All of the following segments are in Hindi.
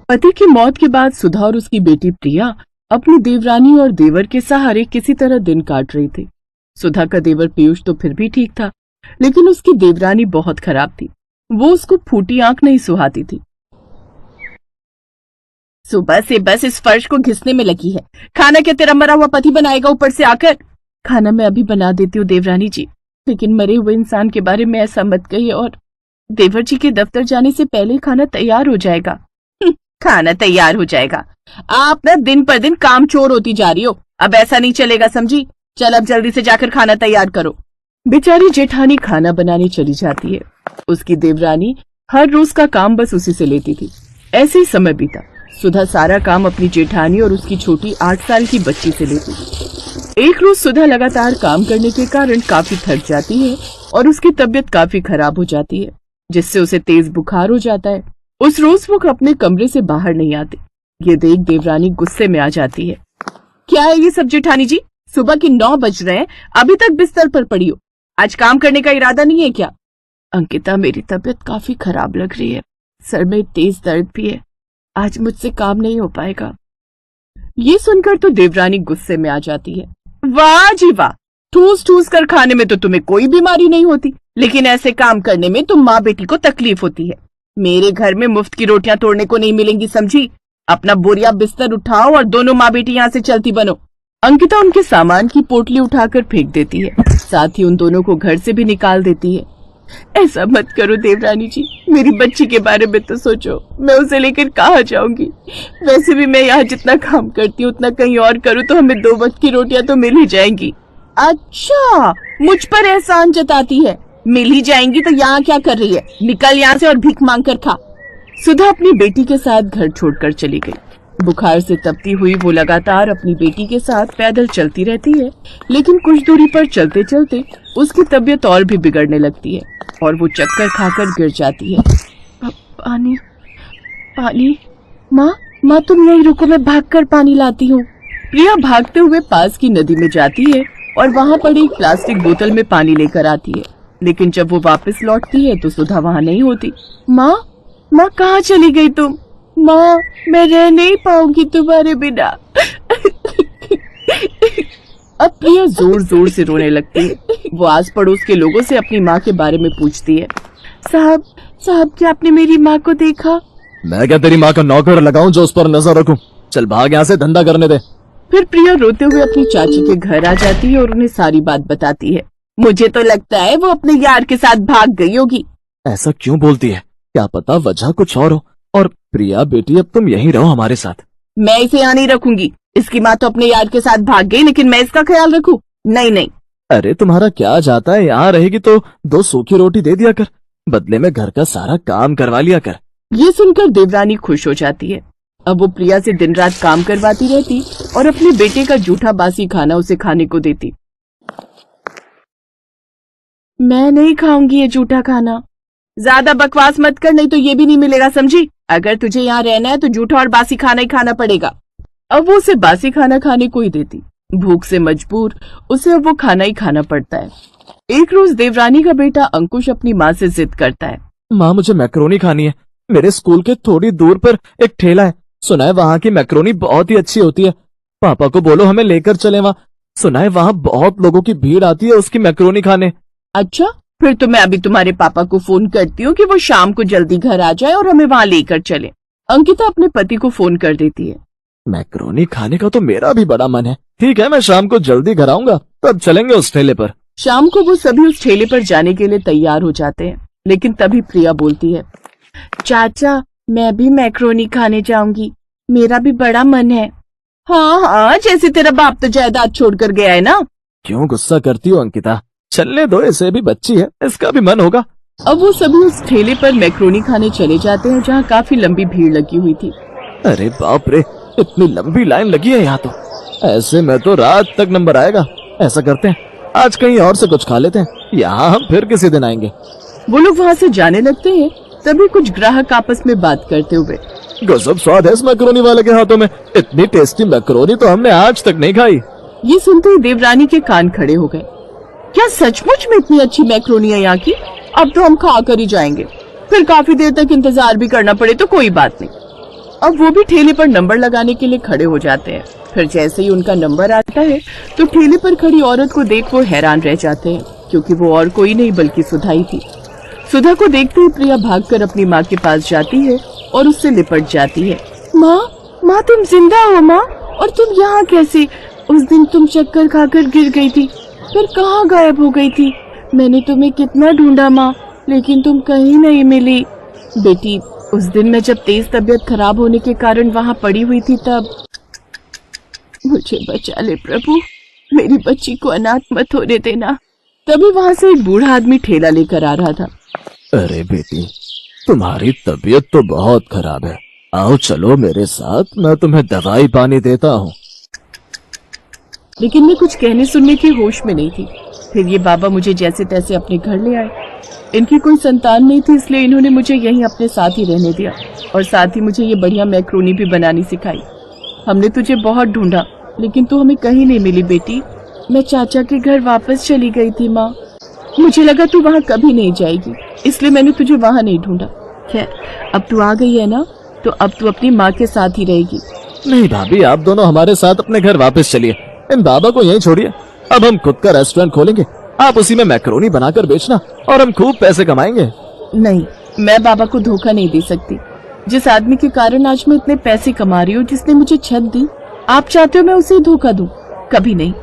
पति की मौत के बाद सुधा और उसकी बेटी प्रिया अपनी देवरानी और देवर के सहारे किसी तरह दिन काट रही थी। सुधा का देवर पीयूष तो फिर भी ठीक था, लेकिन उसकी देवरानी बहुत खराब थी। वो उसको फूटी आंख नहीं सुहाती थी। सुबह से बस इस फर्श को घिसने में लगी है। खाना क्या तेरा मरा हुआ पति बनाएगा ऊपर से आकर? खाना मैं अभी बना देती हूँ देवरानी जी, लेकिन मरे हुए इंसान के बारे में ऐसा मत कहिए, और देवर जी के दफ्तर जाने से पहले खाना तैयार हो जाएगा। खाना तैयार हो जाएगा? आप ना दिन पर दिन काम चोर होती जा रही हो। अब ऐसा नहीं चलेगा, समझी? चल अब जल्दी से जाकर खाना तैयार करो। बेचारी जेठानी खाना बनाने चली जाती है। उसकी देवरानी हर रोज का काम बस उसी से लेती थी। ऐसे ही समय बीता। सुधा सारा काम अपनी जेठानी और उसकी छोटी 8 साल की बच्ची से लेती। एक रोज सुधा लगातार काम करने के कारण काफी थक जाती है और उसकी तबीयत काफी खराब हो जाती है, जिससे उसे तेज बुखार हो जाता है। उस रोज वो अपने कमरे से बाहर नहीं आती। ये देख देवरानी गुस्से में आ जाती है। क्या है ये सब जेठानी जी? सुबह के 9 बज रहे हैं, अभी तक बिस्तर पर पड़ी हो। आज काम करने का इरादा नहीं है क्या? अंकिता, मेरी तबीयत काफी खराब लग रही है, सर में तेज दर्द भी है, आज मुझसे काम नहीं हो पाएगा। ये सुनकर तो देवरानी गुस्से में आ जाती है। वाह जी वाह, ठूस ठूस कर खाने में तो तुम्हें कोई बीमारी नहीं होती, लेकिन ऐसे काम करने में तुम माँ बेटी को तकलीफ होती है। मेरे घर में मुफ्त की रोटियां तोड़ने को नहीं मिलेंगी, समझी? अपना बोरिया बिस्तर उठाओ और दोनों माँ बेटी यहाँ से चलती बनो। अंकिता उनके सामान की पोटली उठाकर फेंक देती है, साथ ही उन दोनों को घर से भी निकाल देती है। ऐसा मत करो देवरानी जी, मेरी बच्ची के बारे में तो सोचो। मैं उसे लेकर कहाँ जाऊंगी? वैसे भी मैं यहाँ जितना काम करती हूँ उतना कहीं और करूँ तो हमें 2 वक्त की रोटियां तो मिल ही जाएंगी। अच्छा, मुझ पर एहसान जताती है। मिल ही जाएंगी तो यहाँ क्या कर रही है? निकल यहाँ से और भीख मांग कर खा। सुधा अपनी बेटी के साथ घर छोड़कर चली गई। बुखार से तपती हुई वो लगातार अपनी बेटी के साथ पैदल चलती रहती है, लेकिन कुछ दूरी पर चलते चलते उसकी तबीयत और भी बिगड़ने लगती है और वो चक्कर खाकर गिर जाती है। पानी पानी, माँ तुम यहीं रुको, मैं भागकर पानी लाती हूँ। प्रिया भागते हुए पास की नदी में जाती है और वहाँ पड़ी एक प्लास्टिक बोतल में पानी लेकर आती है, लेकिन जब वो वापस लौटती है तो सुधा वहाँ नहीं होती। माँ कहाँ चली गई तुम? माँ, मैं रह नहीं पाऊंगी तुम्हारे बिना। अब प्रिया जोर जोर से रोने लगती है। वो आस पड़ोस के लोगों से अपनी माँ के बारे में पूछती है। साहब, क्या आपने मेरी माँ को देखा? मैं क्या तेरी माँ का नौकर लगाऊं जो उस पर नजर रखूं? चल भाग यहाँ से, धंधा करने दे। फिर प्रिया रोते हुए अपनी चाची के घर आ जाती है और उन्हें सारी बात बताती है। मुझे तो लगता है वो अपने यार के साथ भाग गई होगी। ऐसा क्यों बोलती है? क्या पता वजह कुछ और हो। और प्रिया बेटी, अब तुम यहीं रहो हमारे साथ। मैं इसे यहाँ नहीं रखूंगी। इसकी माँ तो अपने यार के साथ भाग गई, लेकिन मैं इसका ख्याल रखूं? नहीं। अरे तुम्हारा क्या जाता है, यहाँ रहेगी तो 2 सूखी रोटी दे दिया कर, बदले में घर का सारा काम करवा लिया कर। ये सुनकर देवरानी खुश हो जाती है। अब वो प्रिया से दिन रात काम करवाती रहती और अपने बेटे का जूठा बासी खाना उसे खाने को देती। मैं नहीं खाऊंगी ये जूठा खाना। ज्यादा बकवास मत कर, नहीं तो ये भी नहीं मिलेगा, समझी? अगर तुझे यहाँ रहना है तो जूठा और बासी खाना ही खाना पड़ेगा। अब वो उसे बासी खाना खाने को ही देती। भूख से मजबूर उसे अब वो खाना ही खाना पड़ता है। एक रोज देवरानी का बेटा अंकुश अपनी माँ से जिद करता है। माँ, मुझे मैक्रोनी खानी है। मेरे स्कूल के थोड़ी दूर पर एक ठेला है, सुना है वहाँ की मैक्रोनी बहुत ही अच्छी होती है। पापा को बोलो हमें लेकर चले वहाँ। सुना है वहाँ बहुत लोगों की भीड़ आती है उसकी मैक्रोनी खाने। अच्छा, फिर तो मैं अभी तुम्हारे पापा को फोन करती हूँ कि वो शाम को जल्दी घर आ जाए और हमें वहाँ लेकर चले। अंकिता अपने पति को फोन कर देती है। मैक्रोनी खाने का तो मेरा भी बड़ा मन है। ठीक है, मैं शाम को जल्दी घर आऊंगा, तब चलेंगे उस ठेले पर। शाम को वो सभी उस ठेले पर जाने के लिए तैयार हो जाते हैं, लेकिन तभी प्रिया बोलती है। चाचा, मैं भी मैक्रोनी खाने जाऊंगी, मेरा भी बड़ा मन है। हाँ, जैसे तेरा बाप तो जायदाद छोड़कर गया है ना। क्यों गुस्सा करती हो अंकिता? चलने दो, इसे भी बच्ची है, इसका भी मन होगा। अब वो सभी उस ठेले पर मैक्रोनी खाने चले जाते हैं, जहाँ काफी लंबी भीड़ लगी हुई थी। अरे बाप रे, इतनी लंबी लाइन लगी है यहाँ तो। ऐसे में तो रात तक नंबर आएगा। ऐसा करते हैं, आज कहीं और से कुछ खा लेते हैं, यहाँ हम फिर किसी दिन आएंगे। वो लोग वहाँ से जाने लगते हैं, तभी कुछ ग्राहक आपस में बात करते हुए। गजब स्वाद है इस मैक्रोनी वाले के हाथों में। इतनी टेस्टी मैक्रोनी तो हमने आज तक नहीं खाई। ये सुनते ही देवरानी के कान खड़े हो गए। क्या सचमुच में इतनी अच्छी मैक्रोनी है यहाँ की? अब तो हम खा कर ही जाएंगे, फिर काफी देर तक इंतजार भी करना पड़े तो कोई बात नहीं। अब वो भी ठेले पर नंबर लगाने के लिए खड़े हो जाते हैं। फिर जैसे ही उनका नंबर आता है तो ठेले पर खड़ी औरत को देख वो हैरान रह जाते हैं, क्योंकि वो और कोई नहीं बल्कि सुधा ही थी। सुधा को देखते ही प्रिया भागकर अपनी माँ के पास जाती है और उससे लिपट जाती है। माँ तुम जिंदा हो माँ? और तुम यहाँ कैसे? उस दिन तुम चक्कर खाकर गिर गई थी, फिर कहाँ गायब हो गई थी? मैंने तुम्हें कितना ढूंढा माँ, लेकिन तुम कहीं नहीं मिली। बेटी, उस दिन मैं जब तेज तबीयत खराब होने के कारण वहाँ पड़ी हुई थी तब। मुझे बचा ले प्रभु, मेरी बच्ची को अनाथ मत होने देना। तभी वहाँ से एक बूढ़ा आदमी ठेला लेकर आ रहा था। अरे बेटी, तुम्हारी तबीयत तो बहुत खराब है, आओ चलो मेरे साथ, मैं तुम्हें दवाई पानी देता हूँ। लेकिन मैं कुछ कहने सुनने की होश में नहीं थी। फिर ये बाबा मुझे जैसे तैसे अपने घर ले आए। इनकी कोई संतान नहीं थी, इसलिए इन्होंने मुझे यहीं अपने साथ ही रहने दिया और साथ ही मुझे ये बढ़िया मैक्रोनी भी बनानी सिखाई। हमने तुझे बहुत ढूंढा, लेकिन तू हमें कहीं नहीं मिली बेटी। मैं चाचा के घर वापस चली गई थी माँ। मुझे लगा तू वहाँ कभी नहीं जाएगी, इसलिए मैंने तुझे वहाँ नहीं ढूंढा। खैर, अब तू आ गई है ना, तो अब तू अपनी माँ के साथ ही रहेगी। नहीं भाभी, आप दोनों हमारे साथ अपने घर वापस चलिए, इन बाबा को यहीं छोड़िए। अब हम खुद का रेस्टोरेंट खोलेंगे, आप उसी में मैक्रोनी बनाकर बेचना और हम खूब पैसे कमाएंगे। नहीं, मैं बाबा को धोखा नहीं दे सकती। जिस आदमी के कारण आज मैं इतने पैसे कमा रही हूँ, जिसने मुझे छत दी, आप चाहते हो मैं उसे धोखा दूं? कभी नहीं।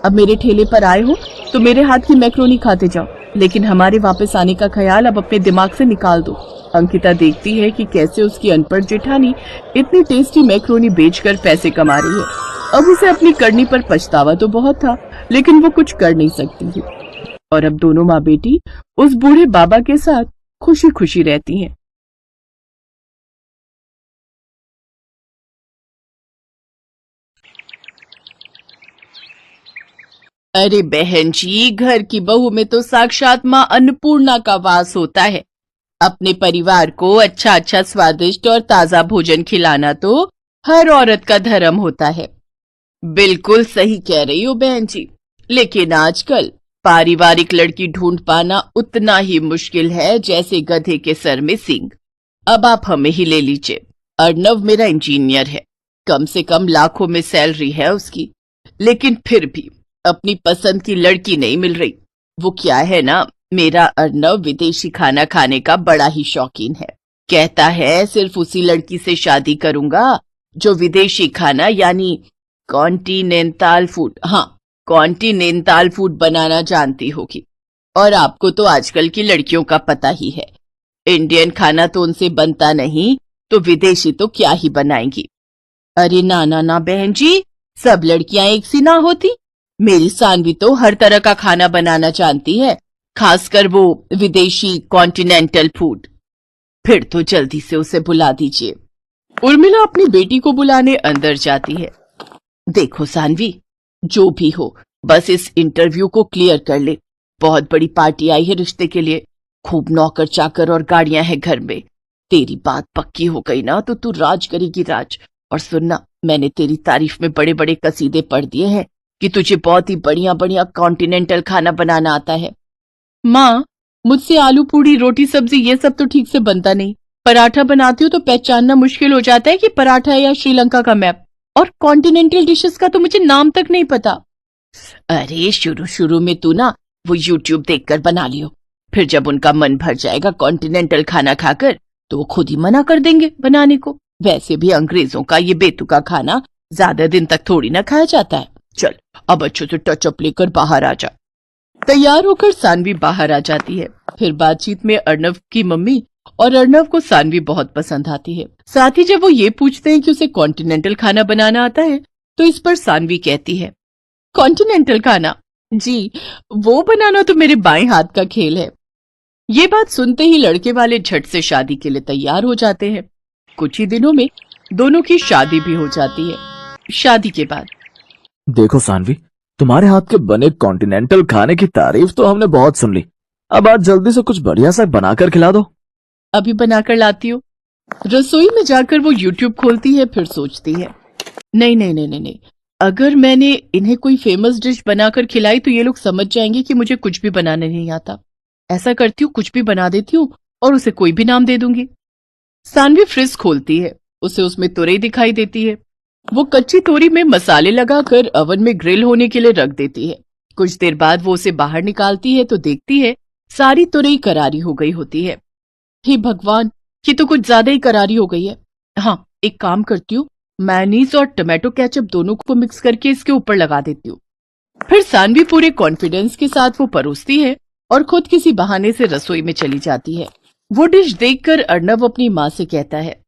अब मेरे ठेले पर आए हो तो मेरे हाथ की मैक्रोनी खाते जाओ, लेकिन हमारे वापस आने का ख्याल अब अपने दिमाग से निकाल दो। अंकिता देखती है कि कैसे उसकी अनपढ़ जेठानी इतनी टेस्टी मैक्रोनी बेचकर पैसे कमा रही है। अब उसे अपनी करनी पर पछतावा तो बहुत था, लेकिन वो कुछ कर नहीं सकती थी। और अब दोनों माँ बेटी उस बूढ़े बाबा के साथ खुशी खुशी रहती हैं। अरे बहन जी, घर की बहू में तो साक्षात माँ अन्नपूर्णा का वास होता है। अपने परिवार को अच्छा अच्छा स्वादिष्ट और ताजा भोजन खिलाना तो हर औरत का धर्म होता है। बिल्कुल सही कह रही हो बहन जी, लेकिन आजकल पारिवारिक लड़की ढूंढ पाना उतना ही मुश्किल है जैसे गधे के सर में सींग। अब आप हमें ही ले लीजिए। अर्णव मेरा इंजीनियर है, कम से कम लाखों में सैलरी है उसकी, लेकिन फिर भी अपनी पसंद की लड़की नहीं मिल रही। वो क्या है ना, मेरा अर्णव विदेशी खाना खाने का बड़ा ही शौकीन है। कहता है सिर्फ उसी लड़की से शादी करूंगा जो विदेशी खाना यानी कॉन्टिनेंटल फूड, हाँ कॉन्टिनेंटल फूड बनाना जानती होगी। और आपको तो आजकल की लड़कियों का पता ही है, इंडियन खाना तो उनसे बनता नहीं, तो विदेशी तो क्या ही बनाएंगी। अरे ना ना ना बहन जी, सब लड़कियां एक सी ना होती। मेरी सानवी तो हर तरह का खाना बनाना जानती है, खासकर वो विदेशी कॉन्टिनेंटल फूड। फिर तो जल्दी से उसे बुला दीजिए। उर्मिला अपनी बेटी को बुलाने अंदर जाती है। देखो सानवी, जो भी हो बस इस इंटरव्यू को क्लियर कर ले। बहुत बड़ी पार्टी आई है रिश्ते के लिए, खूब नौकर चाकर और गाड़ियां हैं घर में। तेरी बात पक्की हो गई ना तो तू राज करेगी राज। और सुनना, मैंने तेरी तारीफ में बड़े बड़े कसीदे पढ़ दिए हैं कि तुझे बहुत ही बढ़िया बढ़िया कॉन्टिनेंटल खाना बनाना आता है। माँ, मुझसे आलू पूड़ी रोटी सब्जी ये सब तो ठीक से बनता नहीं। पराठा बनाती हूँ तो पहचानना मुश्किल हो जाता है कि पराठा है या श्रीलंका का मैप। और कॉन्टिनेंटल डिशेस का तो मुझे नाम तक नहीं पता। अरे शुरू शुरू में तू ना वो यूट्यूब देखकर बना लियो, फिर जब उनका मन भर जाएगा कॉन्टिनेंटल खाना खाकर तो वो खुद ही मना कर देंगे बनाने को। वैसे भी अंग्रेजों का ये बेतुका खाना ज्यादा दिन तक थोड़ी ना खाया जाता है। चल अब अच्छे से टचअप लेकर बाहर आ जा। तैयार होकर सानवी बाहर आ जाती है। फिर बातचीत में अर्णव की मम्मी और अर्णव को सानवी बहुत पसंद आती है। साथ ही जब वो ये पूछते हैं कि उसे कॉन्टिनेंटल खाना बनाना आता है तो इस पर सानवी कहती है, कॉन्टिनेंटल खाना जी, वो बनाना तो मेरे बाएं हाथ का खेल है। ये बात सुनते ही लड़के वाले झट से शादी के लिए तैयार हो जाते हैं। कुछ ही दिनों में दोनों की शादी भी हो जाती है। शादी के बाद देखो सानवी, तुम्हारे हाथ के बने कॉन्टिनेंटल खाने की तारीफ तो हमने बहुत सुन ली, अब आज जल्दी से कुछ बढ़िया सा बनाकर खिला दो। अभी बनाकर लाती हूँ। रसोई में जाकर वो यूट्यूब खोलती है, फिर सोचती है, नहीं नहीं नहीं नहीं नहीं, अगर मैंने इन्हें कोई फेमस डिश बनाकर खिलाई तो ये लोग समझ जाएंगे कि मुझे कुछ भी बनाने नहीं आता। ऐसा करती हूँ, कुछ भी बना देती हूँ और उसे कोई भी नाम दे दूंगी। सानवी फ्रिज खोलती है उसे उसमें तुरई दिखाई देती है। वो कच्ची तोरी में मसाले लगाकर अवन में ग्रिल होने के लिए रख देती है। कुछ देर बाद वो उसे बाहर निकालती है तो देखती है सारी तुरई करारी हो गई होती है। हे भगवान, ये तो कुछ ज्यादा ही करारी हो गई है। हाँ, एक काम करती हूँ, मेयोनीज और टमाटो केचप दोनों को मिक्स करके इसके ऊपर लगा देती हूँ। फिर सानवी पूरे कॉन्फिडेंस के साथ वो परोसती है और खुद किसी बहाने से रसोई में चली जाती है। वो डिश देखकर अर्णव अपनी माँ से कहता है,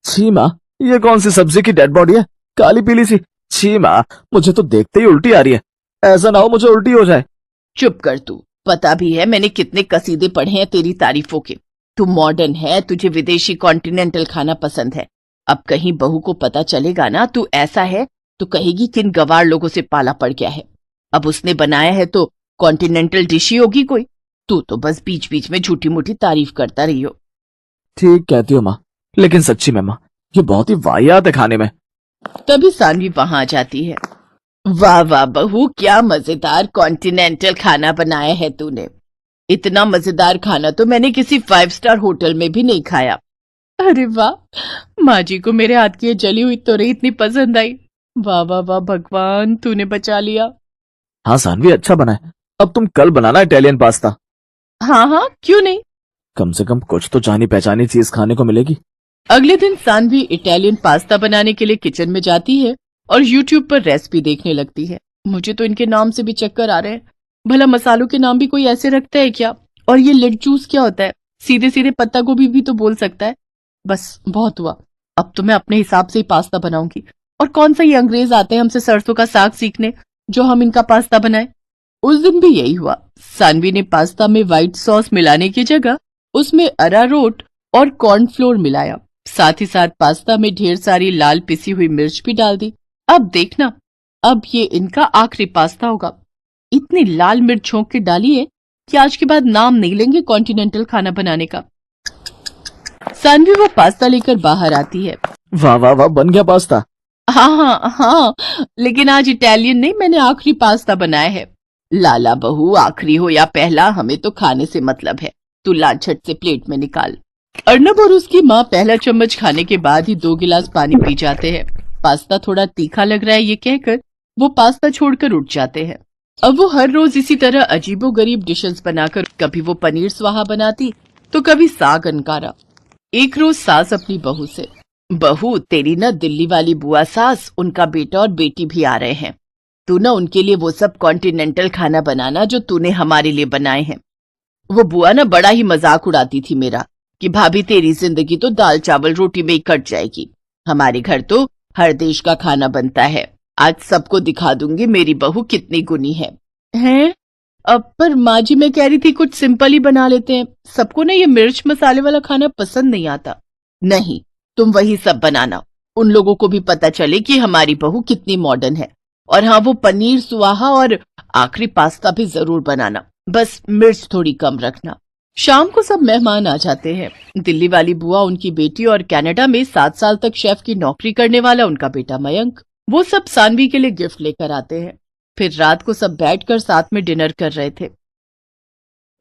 छी माँ, ये कौन सी सब्जी की डेड बॉडी है, काली पीली सी। छी माँ, मुझे तो देखते ही उल्टी आ रही है। ऐसा ना हो मुझे उल्टी हो जाए। चुप कर तू, पता भी है मैंने कितने कसीदे पढ़े हैं तेरी तारीफों के। तू मॉडर्न है, तुझे विदेशी कॉन्टिनेंटल खाना पसंद है। अब कहीं बहू को पता चलेगा ना तू ऐसा है तो कहेगी किन गवार लोगों से पाला पड़ गया है। अब उसने बनाया है तो कॉन्टिनेंटल डिश ही होगी कोई। तू तो बस बीच बीच में झूठी मूठी तारीफ करता रही हो। ठीक कहती हो माँ, लेकिन सच्ची में माँ, ये बहुत ही वाहियात है खाने में। तभी सानवी वहां आ जाती है। वाह वाह बहू, क्या मजेदार कॉन्टिनेंटल खाना बनाया है तूने। इतना मजेदार खाना तो मैंने किसी 5 स्टार होटल में भी नहीं खाया। अरे वाह, माँ जी को मेरे हाथ की ये जली हुई तोरई इतनी पसंद आई। वाह वाह वाह भगवान, तूने बचा लिया। हाँ सानवी, अच्छा बना है। अब तुम कल बनाना इटालियन पास्ता। हाँ हाँ, क्यों नहीं। कम से कम कुछ तो जानी पहचानी चीज खाने को मिलेगी। अगले दिन सानवी इटालियन पास्ता बनाने के लिए किचन में जाती है और यूट्यूब पर रेसिपी देखने लगती है। मुझे तो इनके नाम से भी चक्कर आ रहे हैं। भला मसालों के नाम भी कोई ऐसे रखता है क्या? और ये लिट जूस क्या होता है? सीधे सीधे पत्ता गोभी भी तो बोल सकता है। बस बहुत हुआ, अब तो मैं अपने हिसाब से ही पास्ता बनाऊंगी। और कौन सा ये अंग्रेज आते हैं हमसे सरसों का साग सीखने जो हम इनका पास्ता बनाए। उस दिन भी यही हुआ। सानवी ने पास्ता में व्हाइट सॉस मिलाने की जगह उसमें अरारोट और कॉर्नफ्लोर मिलाया। साथ ही साथ पास्ता में ढेर सारी लाल पिसी हुई मिर्च भी डाल दी। अब देखना, अब ये इनका आखिरी पास्ता होगा। इतनी लाल मिर्च झोंक के डाली है कि आज के बाद नाम नहीं लेंगे कॉन्टिनेंटल खाना बनाने का। सानवी वो पास्ता लेकर बाहर आती है। वाह वाह वाह, बन गया पास्ता। हाँ हाँ हाँ, लेकिन आज इटालियन नहीं, मैंने आखिरी पास्ता बनाया है। लाला बहू, आखिरी हो या पहला, हमें तो खाने से मतलब है। तू लाछट से प्लेट में निकाल। अर्नब और उसकी माँ पहला चम्मच खाने के बाद ही 2 गिलास पानी पी जाते हैं। पास्ता थोड़ा तीखा लग रहा है ये कहकर वो पास्ता छोड़कर उठ जाते हैं। अब वो हर रोज इसी तरह अजीबोगरीब डिशेस बनाकर कभी वो पनीर स्वाहा बनाती तो कभी साग अनकारा। एक रोज सास अपनी बहू से, बहू तेरी ना दिल्ली वाली बुआ सास, उनका बेटा और बेटी भी आ रहे हैं। तू ना उनके लिए वो सब कॉन्टिनेंटल खाना बनाना जो तूने हमारे लिए बनाए हैं। वो बुआ ना बड़ा ही मजाक उड़ाती थी मेरा कि भाभी तेरी जिंदगी तो दाल चावल रोटी में ही कट जाएगी। हमारे घर तो हर देश का खाना बनता है। आज सबको दिखा दूंगी मेरी बहू कितनी गुनी है। हैं? अब पर माँ जी, मैं कह रही थी कुछ सिंपल ही बना लेते हैं। सबको ना ये मिर्च मसाले वाला खाना पसंद नहीं आता। नहीं, तुम वही सब बनाना, उन लोगों को भी पता चले कि हमारी बहू कितनी मॉडर्न है। और हाँ, वो पनीर सुहाहा और आखिरी पास्ता भी जरूर बनाना, बस मिर्च थोड़ी कम रखना। शाम को सब मेहमान आ जाते हैं। दिल्ली वाली बुआ, उनकी बेटी और कनाडा में 7 साल तक शेफ की नौकरी करने वाला उनका बेटा मयंक, वो सब सानवी के लिए गिफ्ट लेकर आते हैं। फिर रात को सब बैठकर साथ में डिनर कर रहे थे।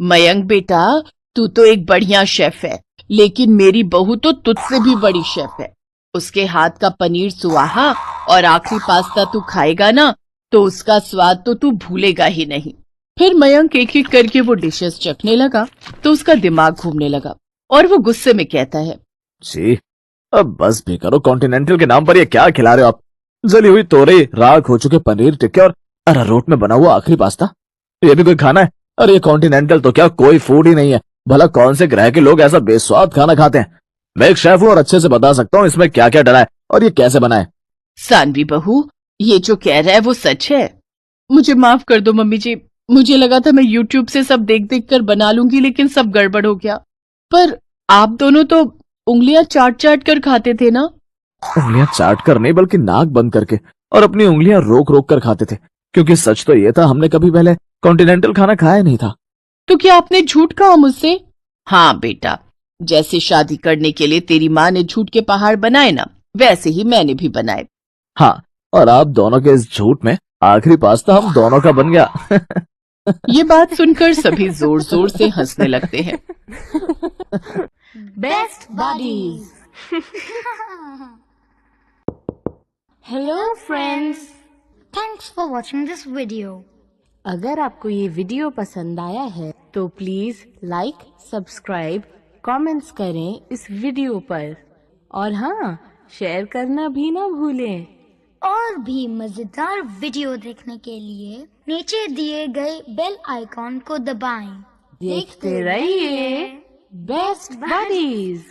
मयंक बेटा, तू तो एक बढ़िया शेफ है, लेकिन मेरी बहू तो तुझसे भी बड़ी शेफ है। उसके हाथ का पनीर सुहाहा और आखिरी पास्ता तू खाएगा ना तो उसका स्वाद तो तू भूलेगा ही नहीं। फिर मयंक एक एक करके वो डिशेस चखने लगा तो उसका दिमाग घूमने लगा और वो गुस्से में कहता है, जी अब बस भी करो, कॉन्टिनेंटल के नाम पर ये क्या खिला रहे हो आप? जली हुई तोरई, राख हो चुके पनीर टिक्के और अरारोट में बना हुआ आखिरी पास्ता, ये भी कोई खाना है? अरे ये कॉन्टिनेंटल तो क्या कोई फूड ही नहीं है। भला कौन से ग्रह के लोग ऐसा बेस्वाद खाना खाते हैं? मैं एक शेफ हूँ और अच्छे से बता सकता हूँ इसमें क्या क्या डला है और ये कैसे बना है। सानवी बहू, ये जो कह रहा है वो सच है। मुझे माफ कर दो मम्मी जी, मुझे लगा था मैं यूट्यूब से सब देख देख कर बना लूंगी, लेकिन सब गड़बड़ हो गया। पर आप दोनों तो उंगलियां चाट चाट कर खाते थे ना? उंगलियां चाट कर नहीं, बल्कि नाक बंद करके और अपनी उंगलियां रोक रोक कर खाते थे, क्योंकि सच तो ये था हमने कभी पहले कॉन्टिनेंटल खाना खाया नहीं था। तो क्या आपने झूठ कहा मुझसे? हाँ बेटा, जैसे शादी करने के लिए तेरी माँ ने झूठ के पहाड़ बनाए ना, वैसे ही मैंने भी बनाए। हाँ, और आप दोनों के इस झूठ में आखिरी पास्ता हम दोनों का बन गया। ये बात सुनकर सभी जोर जोर से हंसने लगते हैं। Best buddies. Hello friends, thanks for watching this video. अगर आपको ये वीडियो पसंद आया है तो प्लीज लाइक, सब्सक्राइब, कमेंट्स करें इस वीडियो पर और हाँ, शेयर करना भी ना भूलें। और भी मजेदार वीडियो देखने के लिए नीचे दिए गए बेल आइकॉन को दबाएं। देखते रहिए बेस्ट बडीज।